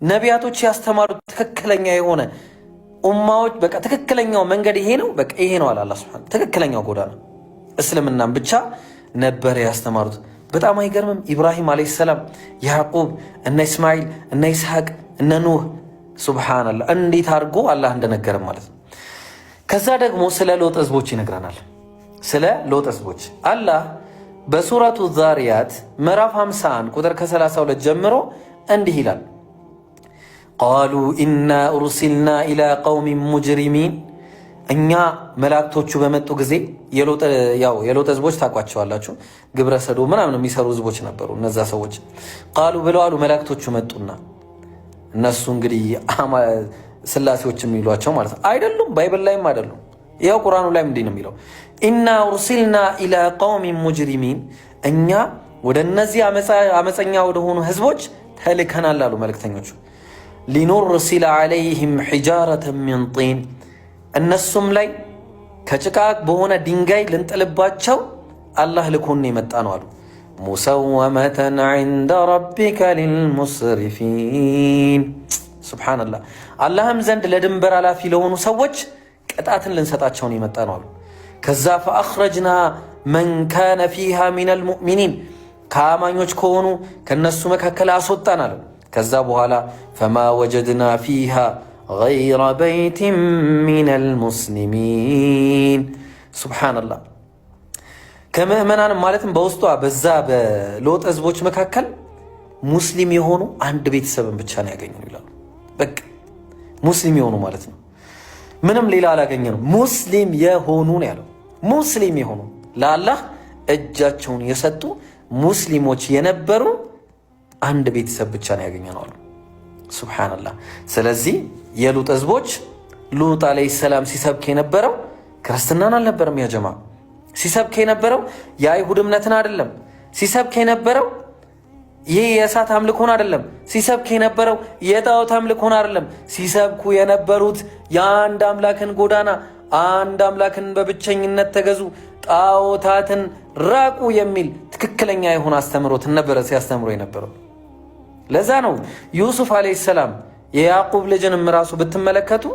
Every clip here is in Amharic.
ነቢያቶች ያስተማሩት ትክክለኛ የሆነ ኡማዎች በቃ ትክክለኛው መንገድ ይሄ ነው፣ በቃ ይሄ ነው አለ አላህ ሱብሓነሁ ትክክለኛው ጎዳና እስልምናም ብቻ ነበር ያስተማሩት። በጣም አይገርምም? ኢብራሂም አለይሂ ሰላም፣ ያዕቁብ፣ እነ እስማኤል፣ እነ ይስሐቅ፣ እነ ኑህ ሱብሃንአላህ እንዴት አድርጎ አላህ እንደነገረም ማለት ነው። ከዛ ደግሞ ስለ ሎጥ ህዝቦች ይነግረናል። ስለ ሎጥ ህዝቦች አላህ በሱረቱ ዛሪያት ምዕራፍ 51 ቁጥር ከ32 ጀምሮ እንዲህ ይላል፣ ቃሉ ኢና ኡርሲልና ኢላ ቀውሚን ሙጅሪሚን። እኛ መላእክቶቹ በመጡ ጊዜ የሎጥ ህዝቦች ታውቋቸዋላችሁ፣ ግብረ ሰዶም ምናምን የሚሰሩ ህዝቦች ነበሩ እነዛ ሰዎች። ቃሉ ብለው አሉ መላእክቶቹ መጡና፣ እነሱ እንግዲህ ስላሴዎች የሚሏቸው ማለት ነው አይደሉም፣ ባይብል ላይም አይደሉም፣ ያው ቁርአኑ ላይም እንዲህ ነው የሚለው፣ ኢና ኡርሲልና ኢላ ቀውሚን ሙጅሪሚን፣ እኛ ወደ እነዚህ አመፀኛ ወደሆኑ ህዝቦች ተልከናል አሉ መልእክተኞቹ። ሊኑርሲለ ዐለይሂም ሒጃረተን ሚን ጢን፣ እነሱም ላይ ከጭቃ በሆነ ድንጋይ ልንጥልባቸው አላህ ልኮን የመጣ ነው አሉ። ሙሰወመተን ዐንደ ረቢከ ሊልሙስሪፊን። ሱብሓነላህ አላህም ዘንድ ለድንበር ኃላፊ ለሆኑ ሰዎች ቅጣትን ልንሰጣቸውን የመጣ ነው አሉ። ከዛ ፈአኽረጅና መን ካነ ፊሃ ሚነል ሙእሚኒን፣ ከአማኞች ከሆኑ ከነሱ መካከል አስወጣን አለ። ከዛ በኋላ ፈማ ወጀድና ፊሃ ገይረ በይቲን ሚነል ሙስሊሚን። ሱብሓነላህ ከምእመናን ማለትም በውስጧ በዛ በሎጥ ህዝቦች መካከል ሙስሊም የሆኑ አንድ ቤተሰብን ብቻ ነው ያገኘነው ይላሉ። በቃ ሙስሊም የሆኑ ማለት ነው፣ ምንም ሌላ አላገኘነው። ሙስሊም የሆኑ ነው ያለው። ሙስሊም የሆኑ ለአላህ እጃቸውን የሰጡ ሙስሊሞች የነበሩ አንድ ቤተሰብ ብቻ ነው ያገኘነው አሉ። ሱብሓነላህ። ስለዚህ የሉጥ ህዝቦች ሉጥ አለይሂ ሰላም ሲሰብክ የነበረው ክርስትናን አልነበረም። ያ ጀማ ሲሰብክ የነበረው የአይሁድ እምነትን አይደለም። ሲሰብክ የነበረው ይህ የእሳት አምልኮን አይደለም። ሲሰብክ የነበረው የጣዖት አምልኮን አይደለም። ሲሰብኩ የነበሩት የአንድ አምላክን ጎዳና፣ አንድ አምላክን በብቸኝነት ተገዙ፣ ጣዖታትን ራቁ የሚል ትክክለኛ የሆነ አስተምሮትን ነበረ ሲያስተምሩ የነበረው። ለዛ ነው ዩሱፍ አለይሂ ሰላም የያዕቁብ ልጅንም ራሱ ብትመለከቱ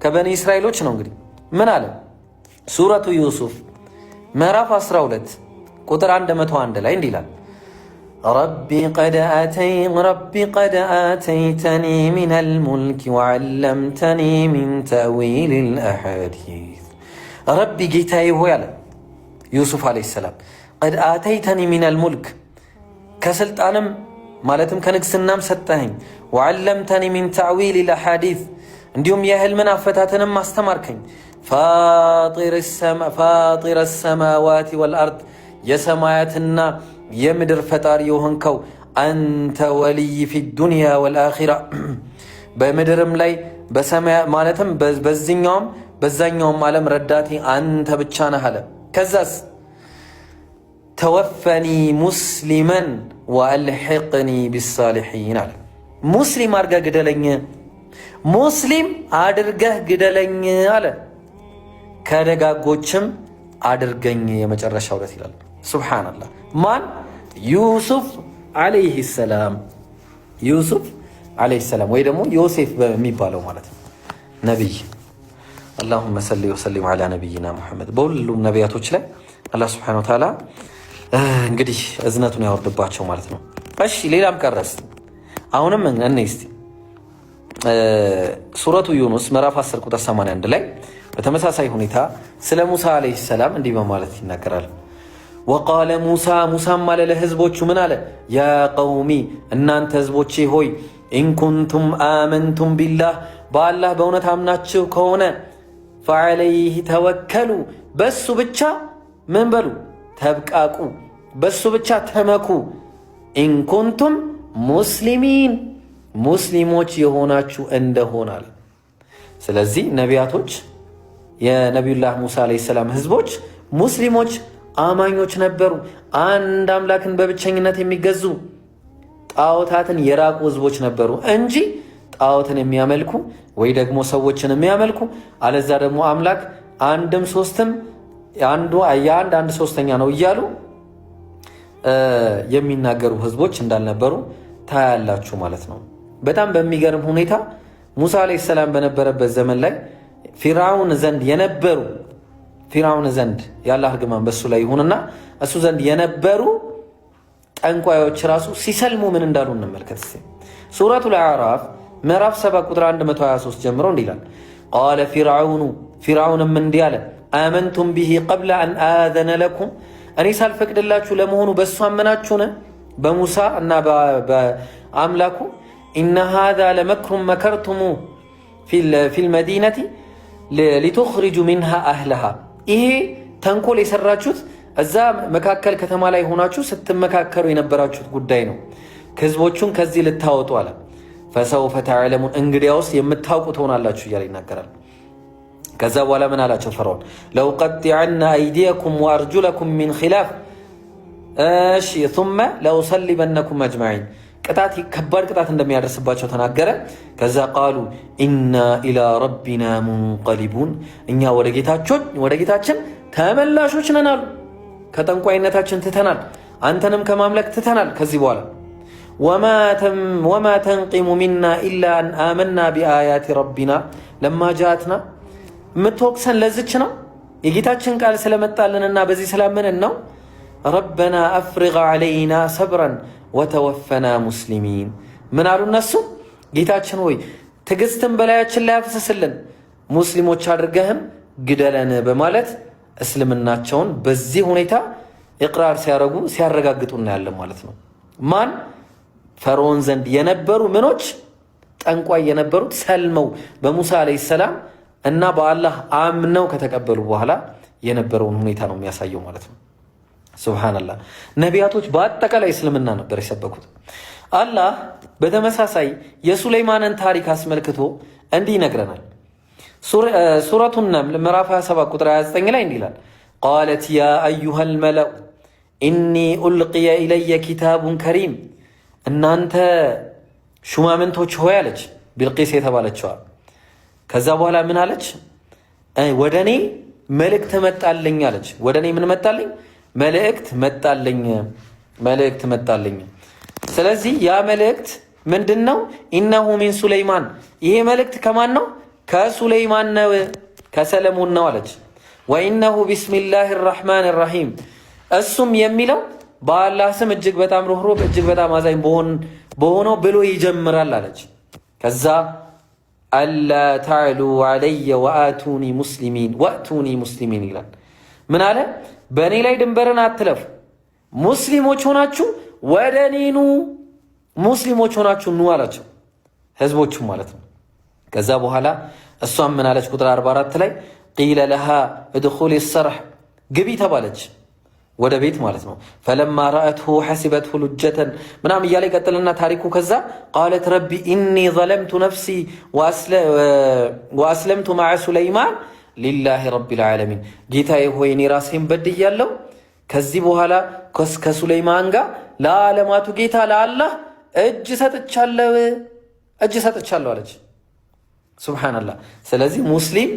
ከበኒ እስራኤሎች ነው። እንግዲህ ምን አለ ሱረቱ ዩሱፍ ምዕራፍ 12 ቁጥር 101 ላይ እንዲህ ይላል፣ ረቢ ቀድ አተይተኒ ሚነል ሙልክ ወዐለምተኒ ሚን ተእዊሊል አሐዲስ። ረቢ ጌታዬ ሆይ አለ ዩሱፍ አለይሂ ሰላም፣ ቀድ አተይተኒ ሚነል ሙልክ ከስልጣንም ማለትም ከንግስናም ሰጠኸኝ፣ ወዐለምተኒ ሚን ተእዊሊል አሐዲስ እንዲሁም የህልምን አፈታተንም አስተማርከኝ፣ ፋጢረ ሰማዋት ወልአርድ የሰማያትና የምድር ፈጣሪ የሆንከው አንተ ወልይ ፊ ዱንያ ወልአኺራ በምድርም ላይ ማለትም በዚህኛውም በዛኛውም ዓለም ረዳቴ አንተ ብቻ ነህ አለ። ከዛስ ተወፈኒ ሙስሊመን ወአልሒቅኒ ቢሳሊሒን አለ። ሙስሊም አድርገህ ግደለኝ፣ ሙስሊም አድርገህ ግደለኝ አለ። ከደጋጎችም አድርገኝ የመጨረሻው ዕለት ይላል። ሱብሓነላህ። ማን? ዩሱፍ ዓለይሂ ሰላም። ዩሱፍ ዓለይሂ ሰላም ወይ ደግሞ ዮሴፍ በሚባለው ማለት ነው ነቢይ። አላሁመ ሰሊ ወሰሊም ዓላ ነቢይና ሙሐመድ። በሁሉም ነቢያቶች ላይ አላህ ሱብሓነሁ ወተዓላ እንግዲህ እዝነቱን ያወርድባቸው ማለት ነው። እሺ ሌላም ቀረስ። አሁንም እኔ እስቲ ሱረቱ ዩኑስ ምዕራፍ 10 ቁጥር 81 ላይ በተመሳሳይ ሁኔታ ስለ ሙሳ ዓለይሂ ሰላም እንዲህ በማለት ይናገራል። ወቃለ ሙሳ፣ ሙሳም አለ ለህዝቦቹ ምን አለ? ያ ቀውሚ እናንተ ህዝቦቼ ሆይ፣ ኢንኩንቱም አመንቱም ቢላህ በአላህ በእውነት አምናችሁ ከሆነ ፈዐለይህ ተወከሉ በሱ ብቻ ምን በሉ ተብቃቁ፣ በሱ ብቻ ተመኩ። ኢንኩንቱም ሙስሊሚን ሙስሊሞች የሆናችሁ እንደሆናል። ስለዚህ ነቢያቶች የነቢዩላህ ሙሳ ዓለይሂ ሰላም ህዝቦች ሙስሊሞች አማኞች ነበሩ። አንድ አምላክን በብቸኝነት የሚገዙ ጣዖታትን የራቁ ህዝቦች ነበሩ እንጂ ጣዖትን የሚያመልኩ ወይ ደግሞ ሰዎችን የሚያመልኩ አለዛ ደግሞ አምላክ አንድም ሶስትም አንድ ሶስተኛ ነው እያሉ የሚናገሩ ህዝቦች እንዳልነበሩ ታያላችሁ ማለት ነው። በጣም በሚገርም ሁኔታ ሙሳ አለይሂ ሰላም በነበረበት ዘመን ላይ ፊርዓውን ዘንድ ያላህ እርግማን በሱ ላይ ይሁንና እሱ ዘንድ የነበሩ ጠንቋዮች ራሱ ሲሰልሙ ምን እንዳሉ እንመልከት። ሱረቱል አዕራፍ ምዕራፍ 7 ቁጥር 123 ጀምሮ እንዲህ ይላል ቃለ ፊርዓውንም እንዲህ አለ አመንቱም ቢሂ ቀብለ አን አዘነ ለኩም እኔ ሳልፈቅድላችሁ ለመሆኑ በእሱ አመናችሁን? በሙሳ እና በአምላኩ ኢነ ሃዛ ለመክሩን መከርቱሙ ፊል መዲነቲ ሊቱኽሪጁ ሚንሃ አህለሃ ይሄ ተንኮል የሰራችሁት እዛ መካከል ከተማ ላይ ሆናችሁ ስትመካከሩ የነበራችሁት ጉዳይ ነው። ህዝቦቹን ከዚህ ልታወጡ አለ። ፈሰውፈ ተዕለሙን እንግዲያውስ የምታውቁ ትሆናላችሁ እያለ ይናገራል። ከዛ በኋላ ምን አላቸው ፈርዖን ለኡቀጢዐነ አይዲየኩም ወአርጁለኩም ሚን ኺላፍ እሺ ثم ለኡሰሊበነኩም አጅመዒን ከባድ ቅጣት እንደሚያደርስባቸው ተናገረ። ከዛ ቃሉ ኢና ኢላ ረቢና ሙንቀሊቡን እኛ ወደ ጌታችን ተመላሾች ነን አሉ። ከጠንቋይነታችን ትተናል፣ አንተንም ከማምለክ ትተናል። ከዚህ በኋላ ወማ ተንቂሙ ሚና ኢላ አን አመና ቢአያቲ ረቢና ለማ ጃአትና የምትወቅሰን ለዝች ነው የጌታችን ቃል ስለመጣልንና በዚህ ስላመንን ነው። ረበና አፍሪግ ዐለይና ሰብረን ወተወፈና ሙስሊሚን ምን አሉ እነሱ? ጌታችን ሆይ ትዕግስትን በላያችን ላይ አፍስስልን፣ ሙስሊሞች አድርገህም ግደለን በማለት እስልምናቸውን በዚህ ሁኔታ ኢቅራር ሲያረጋግጡ እናያለን ማለት ነው። ማን? ፈርዖን ዘንድ የነበሩ ምኖች ጠንቋይ የነበሩት ሰልመው በሙሳ አለይሂ ሰላም እና በአላህ አምነው ከተቀበሉ በኋላ የነበረውን ሁኔታ ነው የሚያሳየው ማለት ነው። ሱብሃንአላህ። ነቢያቶች በአጠቃላይ እስልምና ነበር የሰበኩት። አላህ በተመሳሳይ የሱለይማንን ታሪክ አስመልክቶ እንዲህ ይነግረናል። ሱረቱ ነምል ምዕራፍ 27 ቁጥር 29 ላይ እንዲህ ይላል ቃለት ያ አዩሃል መለኡ ኢኒ ኡልቅየ ኢለየ ኪታቡን ከሪም እናንተ ሹማምንቶች ሆይ አለች ቢልቂስ የተባለችዋ። ከዛ በኋላ ምን አለች? ወደ እኔ መልእክት መጣልኝ አለች። ወደ እኔ ምን መጣልኝ? መልእክት መጣልኝ። ስለዚህ ያ መልእክት ምንድን ነው? ኢነሁ ሚን ሱለይማን ይሄ መልእክት ከማን ነው? ከሱለይማን ነው፣ ከሰለሞን ነው አለች። ወኢነሁ ቢስሚላህ ራሕማን ራሒም እሱም የሚለው በአላህ ስም እጅግ በጣም ሩህሩህ እጅግ በጣም አዛኝ በሆነው ብሎ ይጀምራል አለች። ከዛ አላ ተዕሉ ዐለየ ወአቱኒ ሙስሊሚን ይላል። ምን አለ? በእኔ ላይ ድንበርን አትለፉ፣ ሙስሊሞች ሆናችሁ ወደ እኔ ኑ፣ ሙስሊሞች ሆናችሁ ኑ አላቸው፣ ህዝቦቹ ማለት ነው። ከዛ በኋላ እሷም ምን አለች? ቁጥር 44 ላይ ቂለ ለሃ እድኹሊ ሰርሕ ግቢ ተባለች፣ ወደ ቤት ማለት ነው። ፈለማ ረአትሁ ሐሲበትሁ ሉጀተን ምናምን እያለ ይቀጥልና ታሪኩ። ከዛ ቃለት ረቢ ኢኒ ዘለምቱ ነፍሲ ወአስለምቱ መዐ ሱለይማን ሊላሂ ረቢል ዓለሚን ጌታዬ ሆይ እኔ ራሴን በድያለሁ፣ ከዚህ በኋላ ከሱለይማን ጋር ለዓለማቱ ጌታ ለአላህ እጅ ሰጥቻለሁ አለች። ሱብሓነላህ። ስለዚህ ሙስሊም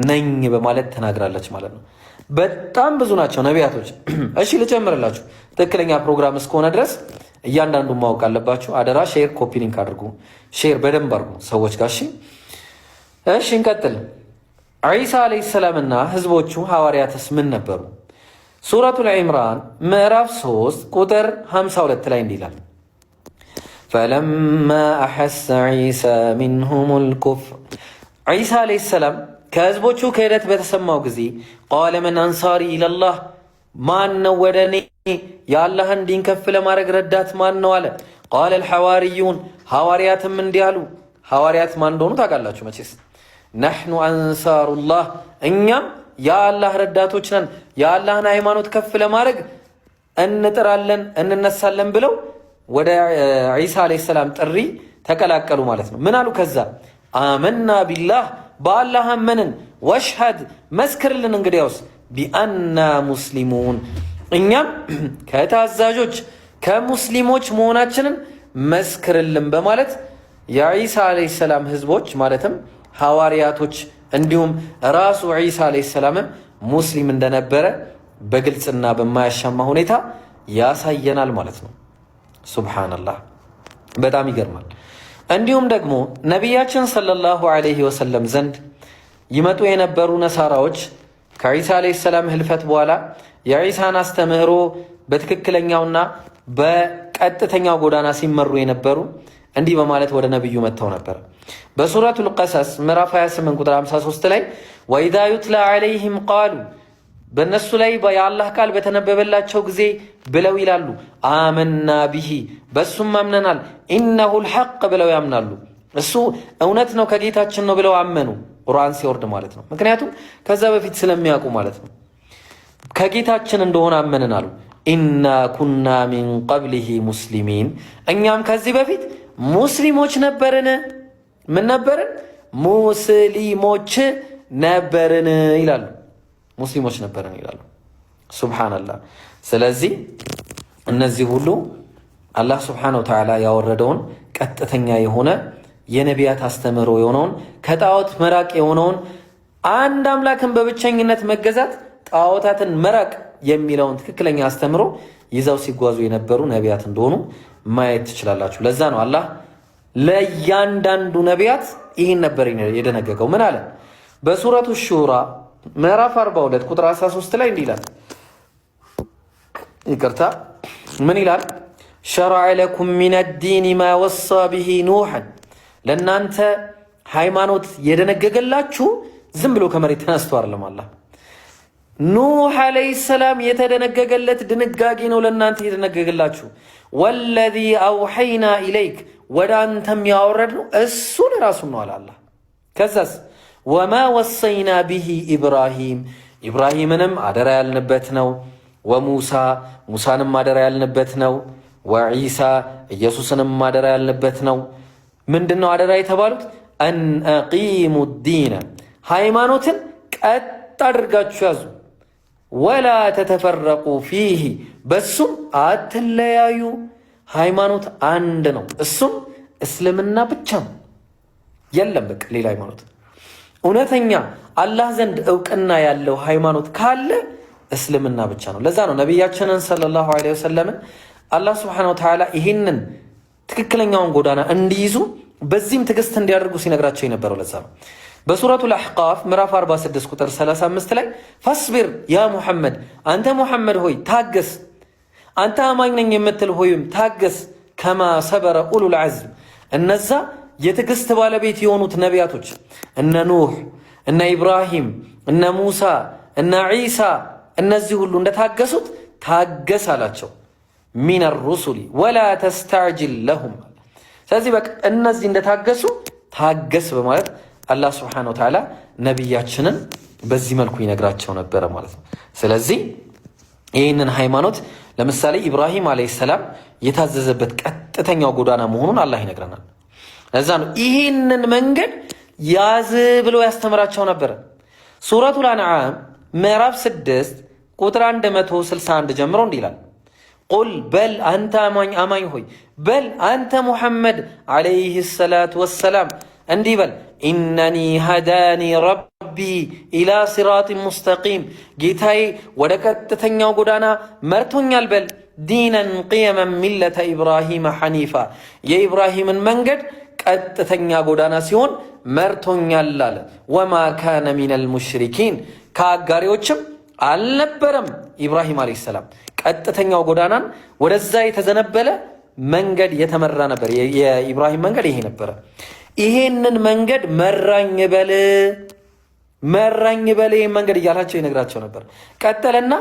ነኝ በማለት ተናግራለች ማለት ነው። በጣም ብዙ ናቸው ነቢያቶች። እሺ ልጨምርላችሁ፣ ትክክለኛ ፕሮግራም እስከሆነ ድረስ እያንዳንዱን ማወቅ አለባችሁ። አደራ ሼር፣ ኮፒ ሊንክ አድርጉ፣ ሼር በደንብ አድርጉ ሰዎች ጋር። እሺ እንቀጥል። ዒሳ አለይሂ ሰላም እና ህዝቦቹ ሐዋርያትስ ምን ነበሩ? ሱረቱል ኢምራን ምዕራፍ 3 ቁጥር 52 ላይ እንዲህ ይላል ፈለማ አሐሰ ዒሳ ሚንሁሙል ኩፍር ዒሳ አለይሂ ሰላም ከህዝቦቹ ክህደት በተሰማው ጊዜ ቃለ መን አንሳሪ ኢለላህ ማን ነው ወደ እኔ የአላህን ዲን ከፍ ለማድረግ ረዳት ማን ነው አለ። ቃለ አልሐዋርዩን ሐዋርያትም እንዲህ አሉ። ሐዋርያት ማን እንደሆኑ ታውቃላችሁ መቼስ። ነሕኑ አንሳሩላህ እኛም የአላህ ረዳቶች ነን፣ የአላህን ሃይማኖት ከፍ ለማድረግ እንጥራለን እንነሳለን ብለው ወደ ዒሳ አለይሂ ሰላም ጥሪ ተቀላቀሉ ማለት ነው። ምን አሉ? ከዛ አመና ቢላህ በአላህ አመንን፣ ወሽሀድ መስክርልን፣ እንግዲያውስ ቢአና ሙስሊሙን እኛም ከታዛዦች ከሙስሊሞች መሆናችንን መስክርልን በማለት የዒሳ አለይሂ ሰላም ህዝቦች ማለትም ሐዋርያቶች እንዲሁም ራሱ ዒሳ አለይሂ ሰላም ሙስሊም እንደነበረ በግልጽና በማያሻማ ሁኔታ ያሳየናል ማለት ነው። ሱብሃነላህ፣ በጣም ይገርማል። እንዲሁም ደግሞ ነቢያችን ሰለላሁ ዐለይሂ ወሰለም ዘንድ ይመጡ የነበሩ ነሳራዎች ከዒሳ ዐለይሂ ሰላም ህልፈት በኋላ የዒሳን አስተምህሮ በትክክለኛውና በቀጥተኛው ጎዳና ሲመሩ የነበሩ እንዲህ በማለት ወደ ነብዩ መጥተው ነበር። በሱረቱል ቀሰስ ምዕራፍ 28 ቁጥር 53 ላይ ወኢዛ ዩትላ ዐለይሂም ቃሉ በእነሱ ላይ የአላህ ቃል በተነበበላቸው ጊዜ ብለው ይላሉ አመና ቢሂ በሱም አምነናል፣ ኢነሁል ሐቅ ብለው ያምናሉ፣ እሱ እውነት ነው ከጌታችን ነው ብለው አመኑ። ቁርአን ሲወርድ ማለት ነው። ምክንያቱም ከዛ በፊት ስለሚያውቁ ማለት ነው። ከጌታችን እንደሆነ አመንን አሉ። ኢና ኩና ሚን ቀብሊሂ ሙስሊሚን እኛም ከዚህ በፊት ሙስሊሞች ነበርን። ምን ነበርን? ሙስሊሞች ነበርን ይላሉ። ሙስሊሞች ነበርን ይላሉ። ሱብሃንአላህ። ስለዚህ እነዚህ ሁሉ አላህ ሱብሓነሁ ወተዓላ ያወረደውን ቀጥተኛ የሆነ የነቢያት አስተምህሮ የሆነውን ከጣዖት መራቅ የሆነውን አንድ አምላክን በብቸኝነት መገዛት ጣዖታትን መራቅ የሚለውን ትክክለኛ አስተምህሮ ይዘው ሲጓዙ የነበሩ ነቢያት እንደሆኑ ማየት ትችላላችሁ። ለዛ ነው አላህ ለእያንዳንዱ ነቢያት ይህን ነበር የደነገገው። ምን አለ? በሱረቱ ሹራ ምዕራፍ 42 ቁጥር 13 ላይ እንዲህ ይላል። ይቅርታ፣ ምን ይላል? ሸረዐ ለኩም ሚነ ዲን ማ ወሳ ቢሂ ኑሐን ለእናንተ ሃይማኖት የደነገገላችሁ ዝም ብሎ ከመሬት ተነስቶ አይደለም። አላህ ኑህ ዐለይሂ ሰላም የተደነገገለት ድንጋጌ ነው ለእናንተ የተደነገገላችሁ። ወለዚ አውሐይና ኢለይክ ወደ አንተም ያወረድ ነው እሱን ራሱን ነው አለ። ከዛስ ወማ ወሰይና ቢሂ ኢብራሂም ኢብራሂምንም አደራ ያልንበት ነው። ወሙሳ ሙሳንም አደራ ያልንበት ነው። ወዒሳ ኢየሱስንም አደራ ያልንበት ነው። ምንድነው አደራ የተባሉት? አን አቂሙ ዲነ ሃይማኖትን ቀጥ አድርጋችሁ ያዙ። ወላ ተተፈረቁ ፊህ በሱም አትለያዩ። ሃይማኖት አንድ ነው፣ እሱም እስልምና ብቻ ነው። የለም በቃ ሌላ ሃይማኖት። እውነተኛ አላህ ዘንድ እውቅና ያለው ሃይማኖት ካለ እስልምና ብቻ ነው። ለዛ ነው ነቢያችንን ሰለላሁ ዐለይሂ ወሰለምን አላህ ሱብሓነሁ ወተዓላ ይህንን ትክክለኛውን ጎዳና እንዲይዙ በዚህም ትዕግስት እንዲያደርጉ ሲነግራቸው የነበረው። ለዛ ነው በሱረቱል አሕቃፍ ምዕራፍ 46 ቁጥር 35 ላይ ፈስቢር ያ ሙሐመድ አንተ ሙሐመድ ሆይ ታገስ፣ አንተ አማኝ ነኝ የምትል ሆይም ታገስ፣ ከማ ሰበረ ኡሉል ዐዝም እነዛ የትዕግስት ባለቤት የሆኑት ነቢያቶች እነ ኑህ፣ እነ ኢብራሂም፣ እነ ሙሳ፣ እነ ዒሳ እነዚህ ሁሉ እንደታገሱት ታገስ አላቸው። ሚነ ሩሱሊ ወላ ተስተዕጅል ለሁም። ስለዚህ በቃ እነዚህ እንደታገሱ ታገስ በማለት አላህ ሱብሓነሁ ወተዓላ ነቢያችንን በዚህ መልኩ ይነግራቸው ነበረ ማለት ነው። ስለዚህ ይህንን ሃይማኖት ለምሳሌ ኢብራሂም ዓለይሂ ሰላም የታዘዘበት ቀጥተኛው ጎዳና መሆኑን አላህ ይነግረናል። ለዛ ነው ይህንን መንገድ ያዝ ብሎ ያስተምራቸው ነበረ። ሱረቱል አንዓም ምዕራፍ 6 ቁጥር 161 ጀምሮ እንዲህ ይላል ቁል በል አንተ አማኝ ሆይ በል አንተ ሙሐመድ ዓለይሂ ሰላቱ ወሰላም እንዲህ በል ኢነኒ ሃዳኒ ረቢ ኢላ ሲራጢን ሙስተቂም ጌታዬ ወደ ቀጥተኛው ጎዳና መርቶኛል በል ዲነን ቅየመን ሚለተ ኢብራሂም ሐኒፋ የኢብራሂምን መንገድ ቀጥተኛ ጎዳና ሲሆን መርቶኛል አለ። ወማ ካነ ሚነል ሙሽሪኪን ከአጋሪዎችም አልነበረም። ኢብራሂም ዓለይሂ ሰላም ቀጥተኛው ጎዳናን ወደዛ የተዘነበለ መንገድ የተመራ ነበር። የኢብራሂም መንገድ ይሄ ነበረ። ይሄንን መንገድ መራኝ በል ይሄን መንገድ እያላቸው ይነግራቸው ነበር። ቀጠለና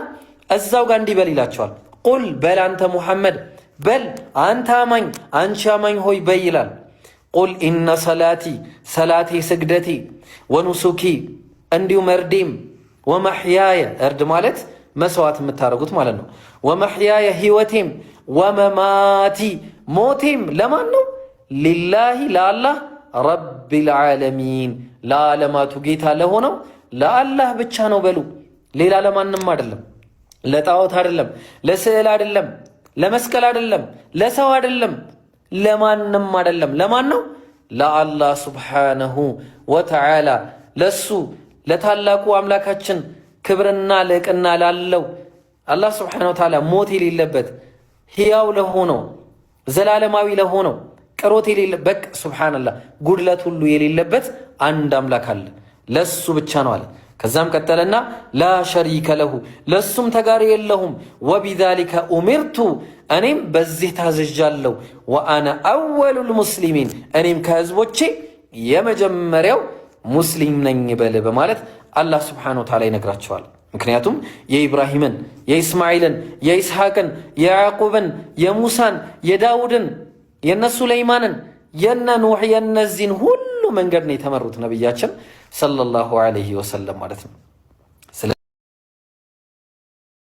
እዛው ጋር እንዲህ በል ይላቸዋል። ቁል በል አንተ ሙሐመድ በል አንተ አማኝ አንቺ አማኝ ሆይ በይ ይላል። ቁል ኢነ ሰላቲ ሰላቴ ስግደቴ ወኑሱኪ እንዲሁም እርዴም ወመሕያየ እርድ ማለት መስዋዕት የምታደርጉት ማለት ነው። ወመሕያየ ህይወቴም ወመማቲ ሞቴም ለማን ነው? ሊላሂ ለአላህ ረቢል ዓለሚን ለዓለማቱ ጌታ ለሆነው ለአላህ ብቻ ነው በሉ። ሌላ ለማንም አይደለም፣ ለጣዖት አይደለም፣ ለስዕል አይደለም፣ ለመስቀል አይደለም፣ ለሰው አይደለም፣ ለማንም አይደለም። ለማን ነው? ለአላህ ሱብሓነሁ ወተዓላ ለሱ ለታላቁ አምላካችን ክብርና ልዕቅና ላለው አላህ ሱብሓነሁ ወተዓላ ሞት የሌለበት ሕያው ለሆነው ዘላለማዊ ለሆነው ቅሮት የሌለበት ሱብሃንአላህ ጉድለት ሁሉ የሌለበት አንድ አምላክ አለ፣ ለሱ ብቻ ነው አለ። ከዛም ቀጠለና ላ ሸሪከ ለሁ ለሱም ተጋሪ የለሁም። ወቢዛሊከ ኡሚርቱ እኔም በዚህ ታዝዣለሁ። ወአነ አወሉል ሙስሊሚን እኔም ከህዝቦቼ የመጀመሪያው ሙስሊም ነኝ በል በማለት አላህ ሱብሓነሁ ወተዓላ ይነግራቸዋል። ምክንያቱም የኢብራሂምን፣ የኢስማኤልን፣ የኢስሐቅን፣ የያዕቁብን፣ የሙሳን፣ የዳውድን፣ የነ ሱለይማንን፣ የነ ኑሕ የነዚህን ሁሉ መንገድ ነው የተመሩት ነቢያችን ሰለላሁ ዐለይሂ ወሰለም ማለት ነው።